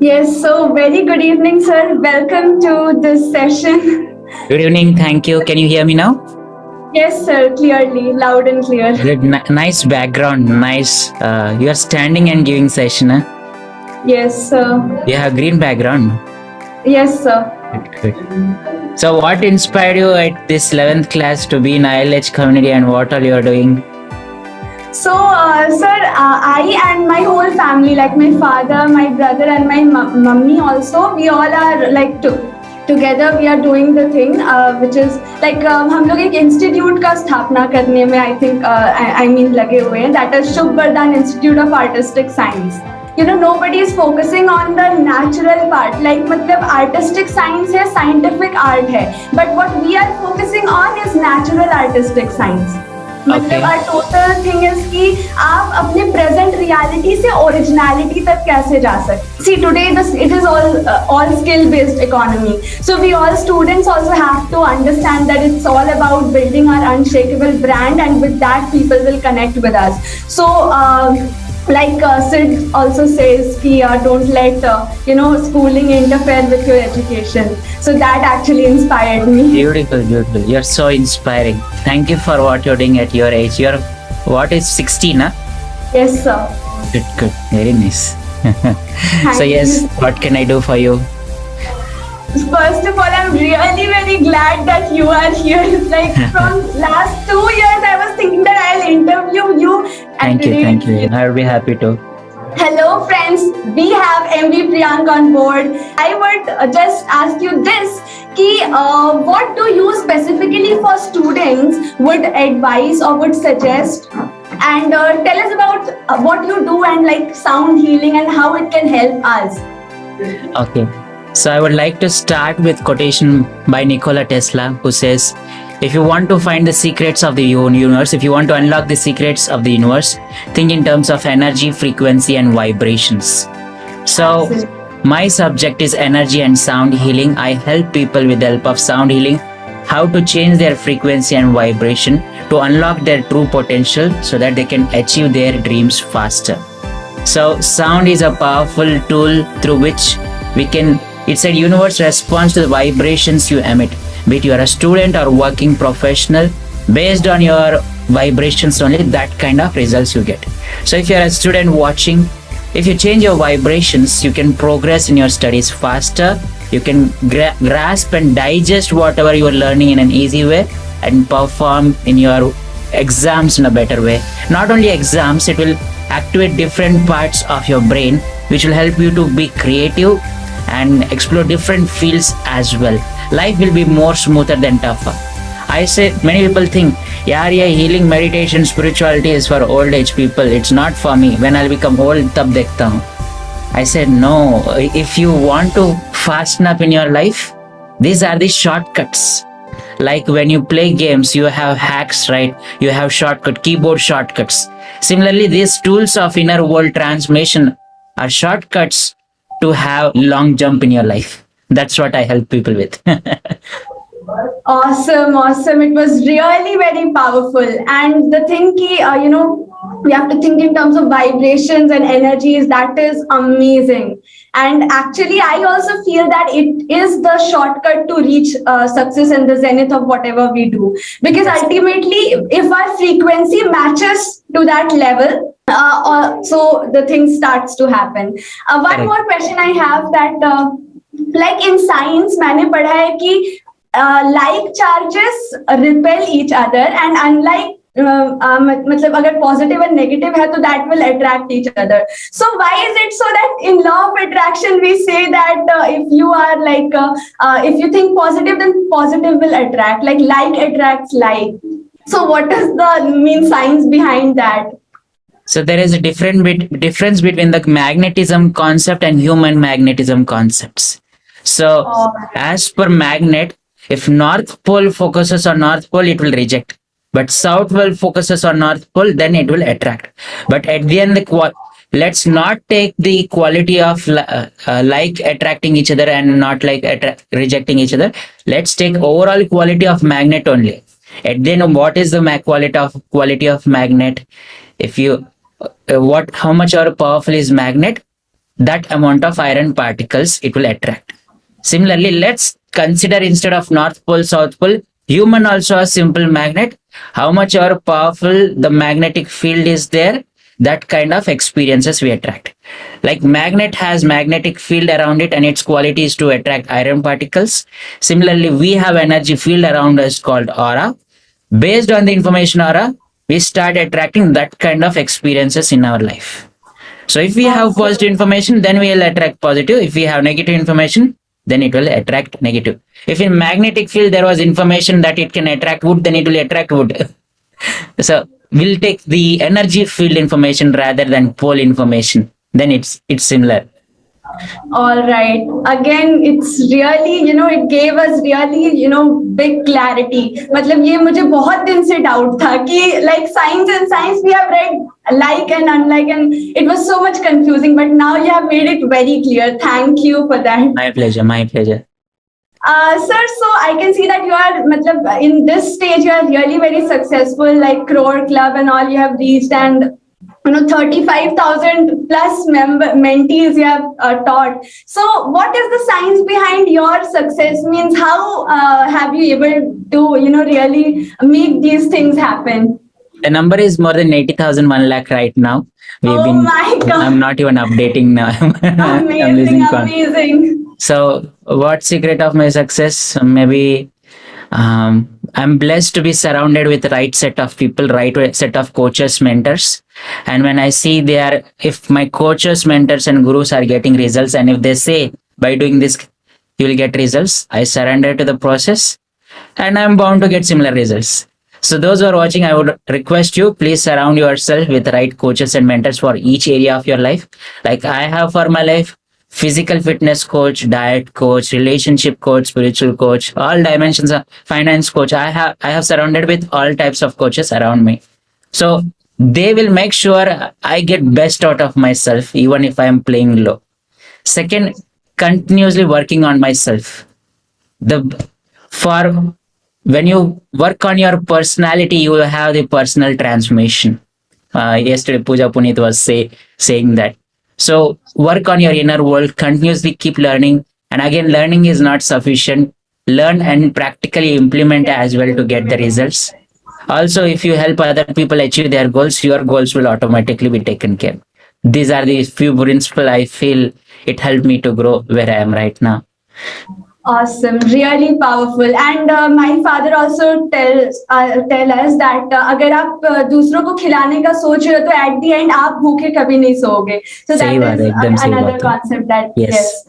Yes, so very good evening, sir. Welcome to this session. Good evening. Thank you. Can you hear me now? Yes, sir, clearly, loud and clear. Good. Nice background. Nice. You are standing and giving session. Huh? Yes, sir. You have green background. Yes, sir. Good. So, what inspired you at this 11th class to be in ILH community, and what all you are doing? So, sir, I and my whole family, like my father, my brother, and my mummy also, we all are like together we are doing the thing which is like हम लोग एक institute का स्थापना करने में I mean लगे हुए हैं, that is Shubhvardhan institute of artistic science. You know, nobody is focusing on the natural part, like मतलब artistic science है, scientific art है, but what we are focusing on is natural artistic science. मतलब our total thing is कि आप अपने present reality से originality तक कैसे जा सकते. See, today it is all skill based economy, so we all students also have to understand that it's all about building our unshakable brand, and with that people will connect with us. So like Sid also says ki, don't let schooling interfere with your education. So that actually inspired me. Beautiful, beautiful. You're so inspiring. Thank you for what you're doing at your age. You're what is 16, huh? Yes, sir. Good, good. Very nice. So yes, what can I do for you? First of all, I'm really very glad that you are here. Like from last 2 years, I was thinking that I'll interview you. Thank you. I'll be happy to. Hello friends, we have MV Priyank on board. I would just ask you this, ki, what do you specifically for students would advise or would suggest? And tell us about what you do and like sound healing and how it can help us. Okay. So I would like to start with quotation by Nikola Tesla, who says, if you want to find the secrets of the universe, if you want to unlock the secrets of the universe, think in terms of energy, frequency, and vibrations. So my subject is energy and sound healing. I help people with the help of sound healing how to change their frequency and vibration to unlock their true potential so that they can achieve their dreams faster. So sound is a powerful tool through which we can, it's a universe response to the vibrations you emit. Be it you are a student or working professional, based on your vibrations only, that kind of results you get. So if you are a student watching, if you change your vibrations, you can progress in your studies faster. You can grasp and digest whatever you are learning in an easy way and perform in your exams in a better way. Not only exams, it will activate different parts of your brain, which will help you to be creative and explore different fields as well. Life will be more smoother than tougher. I say many people think, yeah, healing, meditation, spirituality is for old age people. It's not for me. When I'll become old, tab dekhta hu. I said, no, if you want to fasten up in your life, these are the shortcuts. Like when you play games, you have hacks, right? You have keyboard shortcuts. Similarly, these tools of inner world transformation are shortcuts to have long jump in your life. That's what I help people with. Awesome. It was really very powerful. And the thing ki, we have to think in terms of vibrations and energies. That is amazing. And actually, I also feel that it is the shortcut to reach success and the zenith of whatever we do. Because ultimately, if our frequency matches to that level, so the thing starts to happen. One more question I have that, like in science, मैंने पढ़ा है कि like charges repel each other, and unlike मतलब अगर positive and negative है तो that will attract each other. So why is it so that in law of attraction we say that if you are like if you think positive, then positive will attract, like attracts like. So what is the mean science behind that? So there is a difference between the magnetism concept and human magnetism concepts. So as per magnet, if North Pole focuses on North Pole, it will reject. But South Pole focuses on North Pole, then it will attract. But at the end, let's not take the quality of like attracting each other and not like rejecting each other. Let's take overall quality of magnet only. And then what is the quality of magnet? If you how much or powerful is magnet? that amount of iron particles it will attract. Similarly, let's consider instead of North Pole, South Pole, human also a simple magnet. How much or powerful the magnetic field is there, that kind of experiences we attract. Like magnet has magnetic field around it and its quality is to attract iron particles. Similarly, we have energy field around us called aura. Based on the information aura, we start attracting that kind of experiences in our life. So if we have positive information, then we will attract positive. If we have negative information, then it will attract negative. If in magnetic field there was information that it can attract wood, then it will attract wood. So we'll take the energy field information rather than pole information. Then it's similar. All right. Again, it's really, it gave us really, big clarity. मतलब ये मुझे बहुत दिन से doubt था कि like science we have read like and unlike and it was so much confusing, but now you have made it very clear. Thank you for that. My pleasure. My pleasure. Sir, so I can see that you are, matlab, in this stage, you are really very successful, like Crore Club and all you have reached, and 35,000 plus mentees you have taught. So, what is the science behind your success? Means how have you able to, really make these things happen? The number is more than 80,000, 1 lakh right now. My God. I'm not even updating now. Amazing. So, what secret of my success? Maybe I'm blessed to be surrounded with the right set of people, right set of coaches, mentors. And when I see if my coaches, mentors, and gurus are getting results, and if they say by doing this you will get results, I surrender to the process, and I'm bound to get similar results. So those who are watching, I would request you, please surround yourself with the right coaches and mentors for each area of your life. Like I have for my life, physical fitness coach, diet coach, relationship coach, spiritual coach, all dimensions of finance coach. I have surrounded with all types of coaches around me. So they will make sure I get best out of myself, even if I am playing low. Second, continuously working on myself. When you work on your personality, you will have the personal transformation. Yesterday, Pooja Puneet was saying that. So work on your inner world, continuously keep learning. And again, learning is not sufficient. Learn and practically implement as well to get the results. Also, if you help other people achieve their goals, your goals will automatically be taken care of. These are the few principles I feel it helped me to grow where I am right now. Awesome, really powerful. And my father also tell us that अगर आप दूसरों को खिलाने का सोच रहे हो तो at the end आप भूखे कभी नहीं सोओगे. So that is another concept that yes.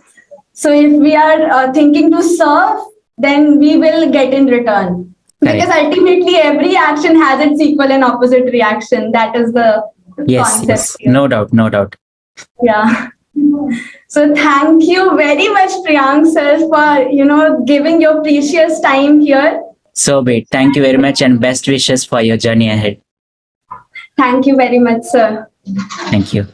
So if we are thinking to serve, then we will get in return. Correct. Because ultimately every action has its equal and opposite reaction. That is the concept. Yes, no doubt. Yeah. So thank you very much, Priyank sir, for giving your precious time here. So be it. Thank you very much and best wishes for your journey ahead. Thank you very much, sir. Thank you.